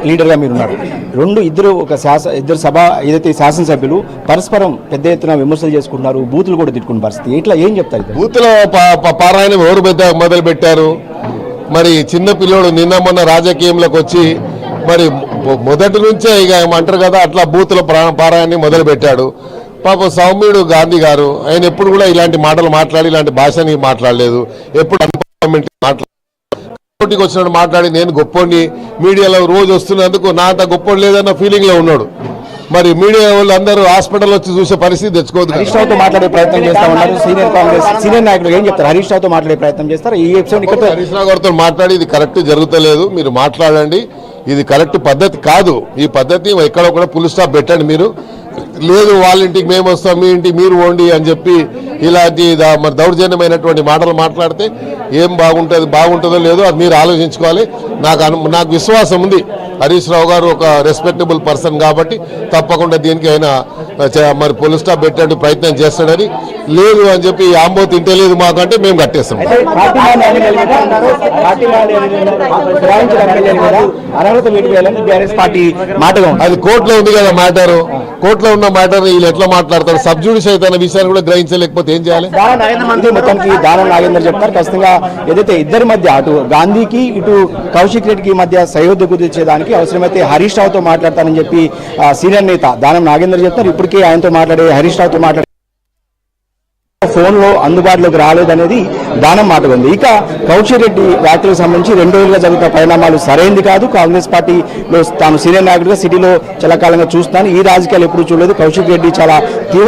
లీడర్గా మీరు ఉన్నారు. ఇద్దరు సభ ఏదైతే శాసనసభ్యులు పరస్పరం పెద్ద ఎత్తున విమర్శలు చేసుకుంటున్నారు, బూతులు కూడా తిట్టుకున్న పరిస్థితి. ఇట్లా ఏం చెప్తారు? బూతుల పారాయణం ఎవరు మొదలు పెట్టారు? మరి చిన్న పిల్లోడు నిన్న మొన్న రాజకీయంలోకి వచ్చి మరి మొదటి నుంచే ఇక ఏమంటారు కదా అట్లా బూతుల పారాయణాన్ని మొదలు పెట్టాడు. పాపం సౌమ్యుడు గాంధీ గారు ఆయన ఎప్పుడు కూడా ఇలాంటి మాటలు మాట్లాడి ఇలాంటి భాషని మాట్లాడలేదు. ఎప్పుడు పోటీకి వచ్చినట్టు మాట్లాడి నేను గొప్పోడిని మీడియాలో రోజు వస్తున్నందుకు నా అంత గొప్పోడు లేదన్న ఫీలింగ్ లో ఉన్నాడు. మరి మీడియా వాళ్ళు అందరూ హాస్పిటల్ వచ్చి చూసే పరిస్థితి తెచ్చుకోవద్దు. హరీష్ రావుతో మాట్లాడే ప్రయత్నం చేస్తా ఉన్నారు సీనియర్ నాయకులు. ఏం చెప్తారు? హరీష్ రావుతో మాట్లాడే ప్రయత్నం చేస్తారు. ఈ ఎపిసోడ్ ఇక్కడ హరీష్ రావు గారితో మాట్లాడి ఇది కరెక్ట్ జరుగుతలేదు, మీరు మాట్లాడండి, ఇది కరెక్ట్ పద్ధతి కాదు, ఈ పద్ధతి ఎక్కడ కూడా ఫుల్ స్టాప్ పెట్టండి. మీరు లేదు వాళ్ళ ఇంటికి మేము వస్తాం, మీ ఇంటికి మీరు పోండి అని చెప్పి ఇలాంటి మరి దౌర్జన్యమైనటువంటి మాటలు మాట్లాడితే ఏం బాగుంటుందో లేదో అది మీరు ఆలోచించుకోవాలి. నాకు విశ్వాసం ఉంది హరీష్ రావు గారు ఒక రెస్పెక్టబుల్ పర్సన్ కాబట్టి తప్పకుండా దీనికి ఆయన మరి ఫుల్ స్టాప్ పెట్టే ప్రయత్నం చేస్తాడని. లేదు అని చెప్పి ఆంబో తింటే లేదు మాకంటే మేము కట్టేస్తాం. అది కోర్టులో ఉంది కదా మ్యాటర్. కోర్టులో ఉన్న మ్యాటర్ వీళ్ళు ఎట్లా మాట్లాడతారు? సబ్ జ్యుడిషియల్ అయితే అన్న విషయాన్ని కూడా గ్రహించలేకపోతే ఏం చేయాలి? మొత్తానికి దానం నాగేందర్ చెప్తారు ఖచ్చితంగా ఏదైతే ఇద్దరి మధ్య అటు గాంధీకి ఇటు కౌశిక్ రెడ్డికి మధ్య సయోధ్య కుదిర్చేదానికి అవసరమైతే హరీష్ రావుతో మాట్లాడతానని చెప్పి సీనియర్ నేత దానం నాగేందర్ చెప్తారు. ఇప్పటికే ఆయనతో మాట్లాడే హరీష్ రావుతో మాట్లాడే ఫోన్లో అందుబాటులోకి రాలేదనేది దానం మాట ఉంది. ఇక కౌశిక్ రెడ్డి వ్యాఖ్యలకు సంబంధించి 2 రోజులుగా జరుగుతున్న పరిణామాలు సరైంది కాదు. కాంగ్రెస్ పార్టీలో తాను సీనియర్ నాయకుడిగా సిటీలో చాలా కాలంగా చూస్తాను, ఈ రాజకీయాలు ఎప్పుడు చూడలేదు. కౌశిక్ రెడ్డి చాలా తీవ్ర